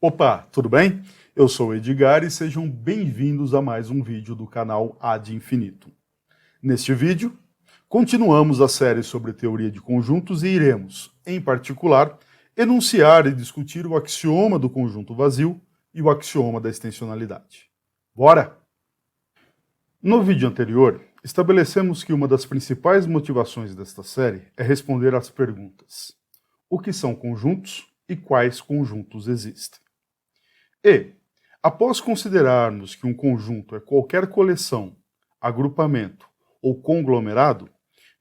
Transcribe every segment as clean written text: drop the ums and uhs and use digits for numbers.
Opa, tudo bem? Eu sou o Edgar e sejam bem-vindos a mais um vídeo do canal Ad Infinitum. Neste vídeo, continuamos a série sobre teoria de conjuntos e iremos, em particular, enunciar e discutir o axioma do conjunto vazio e o axioma da extensionalidade. Bora? No vídeo anterior, estabelecemos que uma das principais motivações desta série é responder às perguntas: o que são conjuntos e quais conjuntos existem? E, após considerarmos que um conjunto é qualquer coleção, agrupamento ou conglomerado,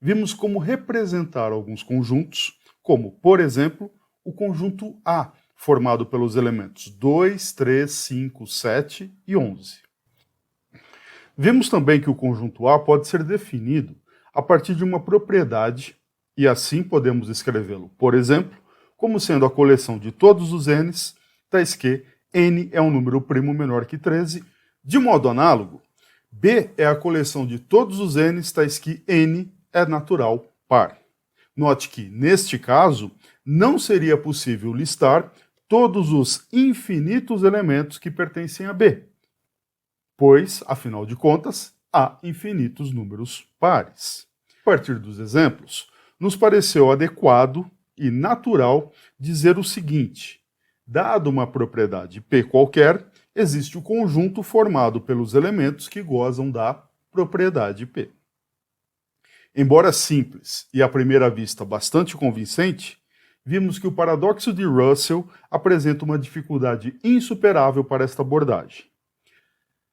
vimos como representar alguns conjuntos, como, por exemplo, o conjunto A, formado pelos elementos 2, 3, 5, 7 e 11. Vimos também que o conjunto A pode ser definido a partir de uma propriedade, e assim podemos escrevê-lo, por exemplo, como sendo a coleção de todos os n's, tais que n é um número primo menor que 13. De modo análogo, B é a coleção de todos os n's, tais que n é natural par. Note que, neste caso, não seria possível listar todos os infinitos elementos que pertencem a B, pois, afinal de contas, há infinitos números pares. A partir dos exemplos, nos pareceu adequado e natural dizer o seguinte: dado uma propriedade P qualquer, existe o conjunto formado pelos elementos que gozam da propriedade P. Embora simples e à primeira vista bastante convincente, vimos que o paradoxo de Russell apresenta uma dificuldade insuperável para esta abordagem.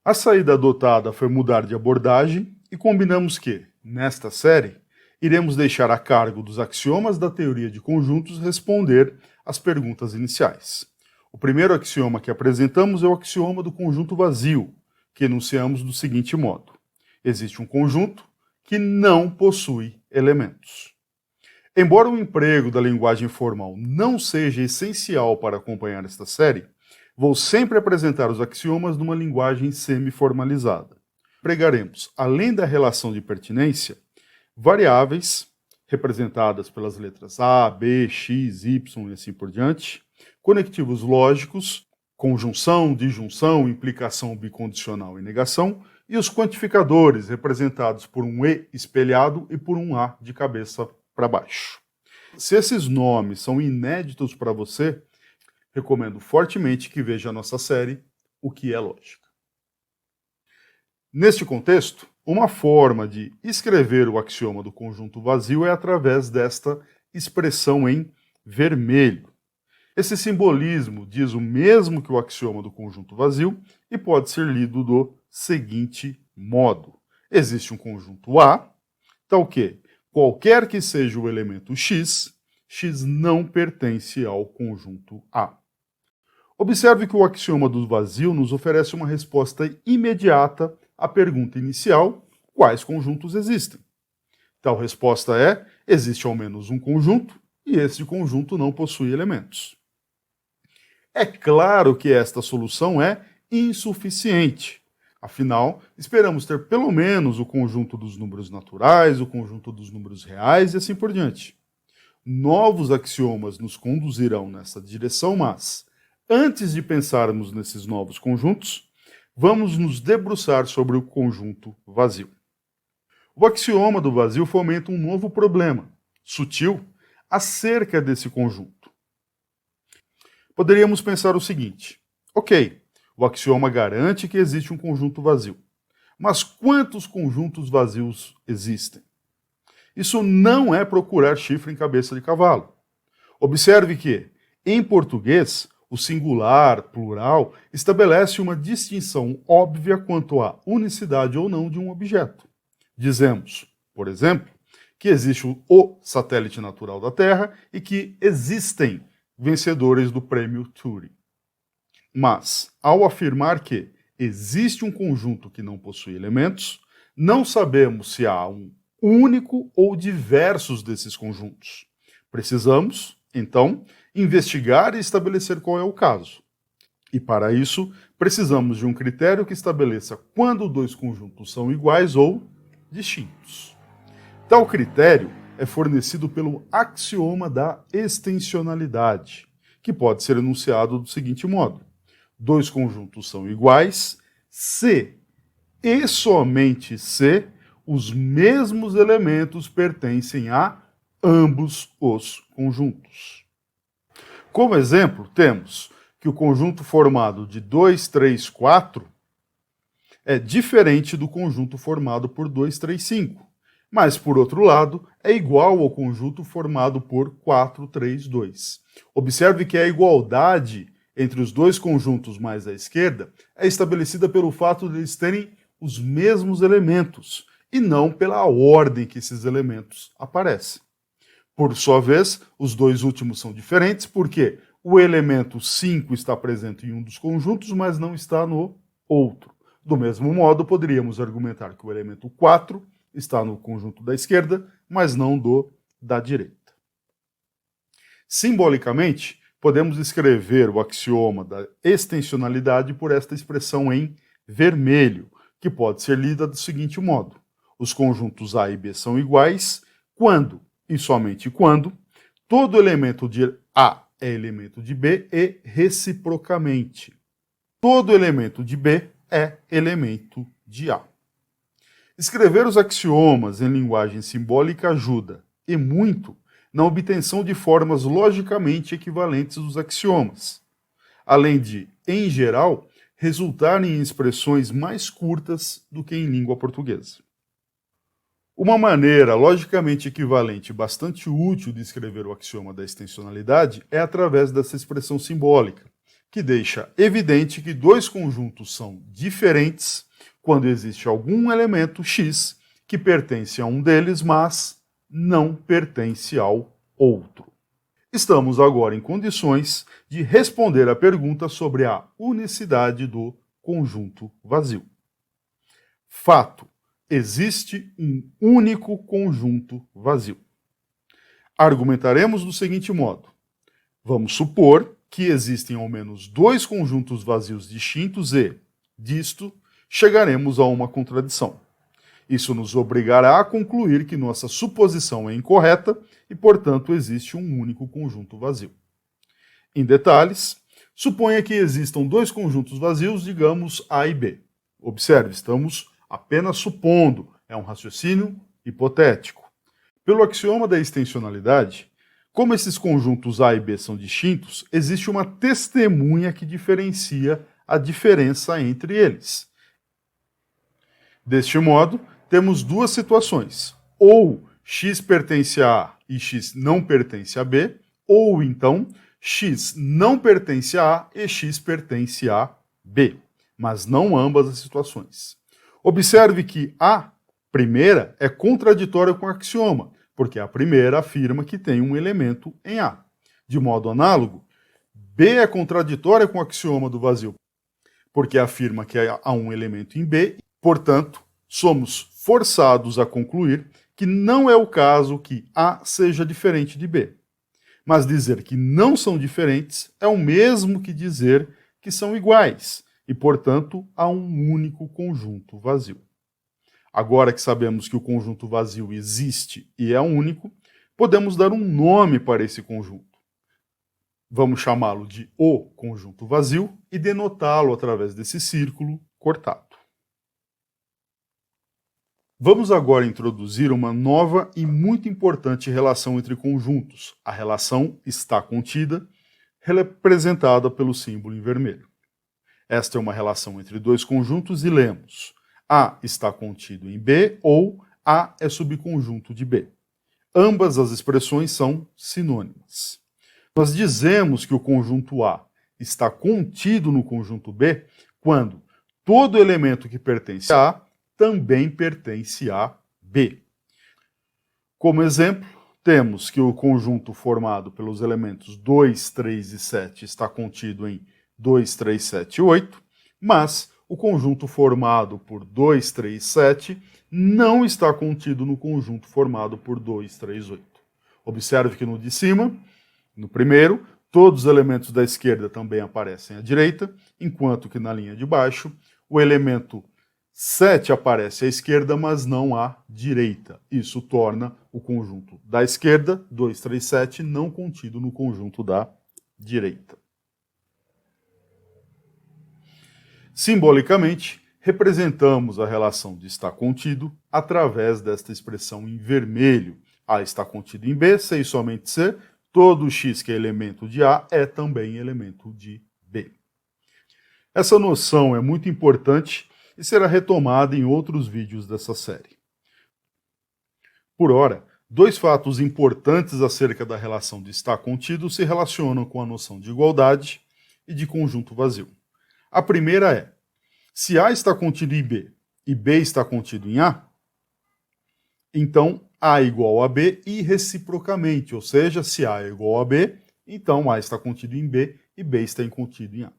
A saída adotada foi mudar de abordagem e combinamos que, nesta série, iremos deixar a cargo dos axiomas da teoria de conjuntos responder às perguntas iniciais. O primeiro axioma que apresentamos é o axioma do conjunto vazio, que enunciamos do seguinte modo: existe um conjunto que não possui elementos. Embora o emprego da linguagem formal não seja essencial para acompanhar esta série, vou sempre apresentar os axiomas numa linguagem semi-formalizada. Pregaremos, além da relação de pertinência, variáveis, representadas pelas letras A, B, X, Y e assim por diante, conectivos lógicos, conjunção, disjunção, implicação bicondicional e negação, e os quantificadores, representados por um E espelhado e por um A de cabeça para baixo. Se esses nomes são inéditos para você, recomendo fortemente que veja a nossa série O que é Lógica. Neste contexto, uma forma de escrever o axioma do conjunto vazio é através desta expressão em vermelho. Esse simbolismo diz o mesmo que o axioma do conjunto vazio e pode ser lido do seguinte modo: existe um conjunto A, tal que, qualquer que seja o elemento x, x não pertence ao conjunto A. Observe que o axioma do vazio nos oferece uma resposta imediata à pergunta inicial: quais conjuntos existem? Tal resposta é: existe ao menos um conjunto e esse conjunto não possui elementos. É claro que esta solução é insuficiente. Afinal, esperamos ter pelo menos o conjunto dos números naturais, o conjunto dos números reais e assim por diante. Novos axiomas nos conduzirão nessa direção, mas, antes de pensarmos nesses novos conjuntos, vamos nos debruçar sobre o conjunto vazio. O axioma do vazio fomenta um novo problema, sutil, acerca desse conjunto. Poderíamos pensar o seguinte: ok, o axioma garante que existe um conjunto vazio, mas quantos conjuntos vazios existem? Isso não é procurar chifre em cabeça de cavalo. Observe que, em português, o singular, plural, estabelece uma distinção óbvia quanto à unicidade ou não de um objeto. Dizemos, por exemplo, que existe o satélite natural da Terra e que existem vencedores do prêmio Turing. Mas, ao afirmar que existe um conjunto que não possui elementos, não sabemos se há um único ou diversos desses conjuntos. Precisamos, então, investigar e estabelecer qual é o caso. E para isso, precisamos de um critério que estabeleça quando dois conjuntos são iguais ou distintos. Tal critério é fornecido pelo axioma da extensionalidade, que pode ser enunciado do seguinte modo: dois conjuntos são iguais se e somente se os mesmos elementos pertencem a ambos os conjuntos. Como exemplo, temos que o conjunto formado de 2, 3, 4 é diferente do conjunto formado por 2, 3, 5. Mas, por outro lado, é igual ao conjunto formado por 4, 3, 2. Observe que a igualdade entre os dois conjuntos mais à esquerda é estabelecida pelo fato de eles terem os mesmos elementos, e não pela ordem que esses elementos aparecem. Por sua vez, os dois últimos são diferentes porque o elemento 5 está presente em um dos conjuntos, mas não está no outro. Do mesmo modo, poderíamos argumentar que o elemento 4 está no conjunto da esquerda, mas não do da direita. Simbolicamente, podemos escrever o axioma da extensionalidade por esta expressão em vermelho, que pode ser lida do seguinte modo: os conjuntos A e B são iguais quando, e somente quando, todo elemento de A é elemento de B e reciprocamente. Todo elemento de B é elemento de A. Escrever os axiomas em linguagem simbólica ajuda, e muito, na obtenção de formas logicamente equivalentes dos axiomas, além de, em geral, resultarem em expressões mais curtas do que em língua portuguesa. Uma maneira logicamente equivalente bastante útil de escrever o axioma da extensionalidade é através dessa expressão simbólica, que deixa evidente que dois conjuntos são diferentes quando existe algum elemento x que pertence a um deles, mas não pertence ao outro. Estamos agora em condições de responder à pergunta sobre a unicidade do conjunto vazio. Fato: existe um único conjunto vazio. Argumentaremos do seguinte modo: vamos supor que existem ao menos dois conjuntos vazios distintos e, disto, chegaremos a uma contradição. Isso nos obrigará a concluir que nossa suposição é incorreta e, portanto, existe um único conjunto vazio. Em detalhes, suponha que existam dois conjuntos vazios, digamos A e B. Observe, estamos apenas supondo, é um raciocínio hipotético. Pelo axioma da extensionalidade, como esses conjuntos A e B são distintos, existe uma testemunha que diferencia a diferença entre eles. Deste modo, temos duas situações: ou x pertence a A e x não pertence a B, ou então x não pertence a A e x pertence a B, mas não ambas as situações. Observe que a primeira é contraditória com o axioma, porque a primeira afirma que tem um elemento em A. De modo análogo, B é contraditória com o axioma do vazio, porque afirma que há um elemento em B, portanto, somos forçados a concluir que não é o caso que A seja diferente de B. Mas dizer que não são diferentes é o mesmo que dizer que são iguais, e, portanto, há um único conjunto vazio. Agora que sabemos que o conjunto vazio existe e é único, podemos dar um nome para esse conjunto. Vamos chamá-lo de o conjunto vazio e denotá-lo através desse círculo cortado. Vamos agora introduzir uma nova e muito importante relação entre conjuntos. A relação está contida, representada pelo símbolo em vermelho. Esta é uma relação entre dois conjuntos e lemos: A está contido em B ou A é subconjunto de B. Ambas as expressões são sinônimas. Nós dizemos que o conjunto A está contido no conjunto B quando todo elemento que pertence a A também pertence a B. Como exemplo, temos que o conjunto formado pelos elementos 2, 3 e 7 está contido em 2, 3, 7 e 8, mas o conjunto formado por 2, 3, 7 não está contido no conjunto formado por 2, 3, 8. Observe que no de cima, no primeiro, todos os elementos da esquerda também aparecem à direita, enquanto que na linha de baixo, o elemento 7 aparece à esquerda, mas não à direita. Isso torna o conjunto da esquerda, 2, 3, 7, não contido no conjunto da direita. Simbolicamente, representamos a relação de está contido através desta expressão em vermelho. A está contido em B, C e somente C. Todo x que é elemento de A é também elemento de B. Essa noção é muito importante e será retomada em outros vídeos dessa série. Por ora, dois fatos importantes acerca da relação de estar contido se relacionam com a noção de igualdade e de conjunto vazio. A primeira é, se A está contido em B e B está contido em A, então A é igual a B e reciprocamente, ou seja, se A é igual a B, então A está contido em B e B está contido em A.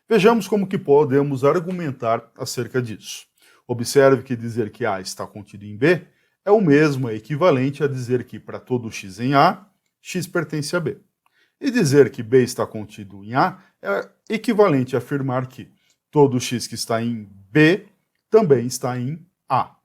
Vejamos como que podemos argumentar acerca disso. Observe que dizer que A está contido em B é o mesmo, é equivalente a dizer que para todo x em A, x pertence a B. E dizer que B está contido em A é equivalente a afirmar que todo x que está em B também está em A.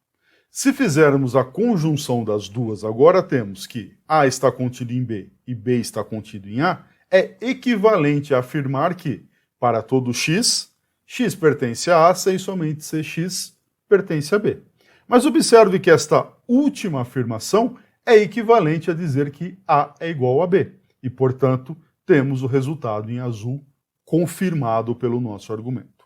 Se fizermos a conjunção das duas, agora temos que A está contido em B e B está contido em A, é equivalente a afirmar que, para todo x, x pertence a A sem somente cx pertence a B. Mas observe que esta última afirmação é equivalente a dizer que A é igual a B. E, portanto, temos o resultado em azul confirmado pelo nosso argumento.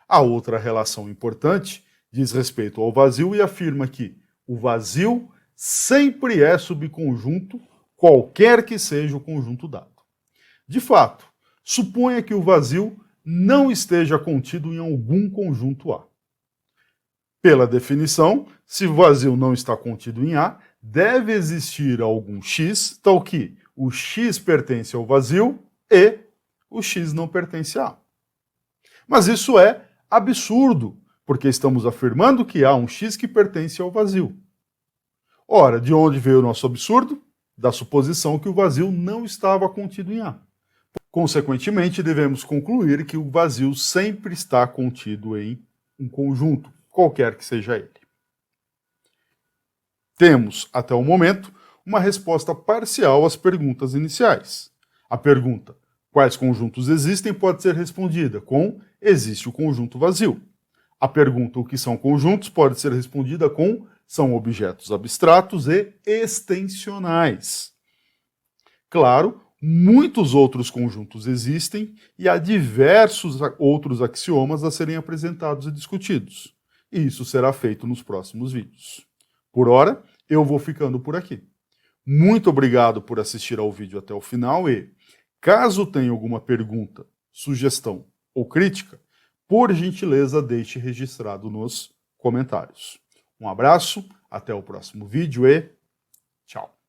A outra relação importante diz respeito ao vazio e afirma que o vazio sempre é subconjunto, qualquer que seja o conjunto dado. De fato, suponha que o vazio não esteja contido em algum conjunto A. Pela definição, se o vazio não está contido em A, deve existir algum x, tal que o x pertence ao vazio e o x não pertence a A. Mas isso é absurdo, porque estamos afirmando que há um x que pertence ao vazio. Ora, de onde veio o nosso absurdo? Da suposição que o vazio não estava contido em A. Consequentemente, devemos concluir que o vazio sempre está contido em um conjunto, qualquer que seja ele. Temos, até o momento, uma resposta parcial às perguntas iniciais. A pergunta, quais conjuntos existem, pode ser respondida com existe o conjunto vazio. A pergunta, o que são conjuntos, pode ser respondida com são objetos abstratos e extensionais. Claro, muitos outros conjuntos existem e há diversos outros axiomas a serem apresentados e discutidos. E isso será feito nos próximos vídeos. Por ora, eu vou ficando por aqui. Muito obrigado por assistir ao vídeo até o final e, caso tenha alguma pergunta, sugestão ou crítica, por gentileza deixe registrado nos comentários. Um abraço, até o próximo vídeo e tchau!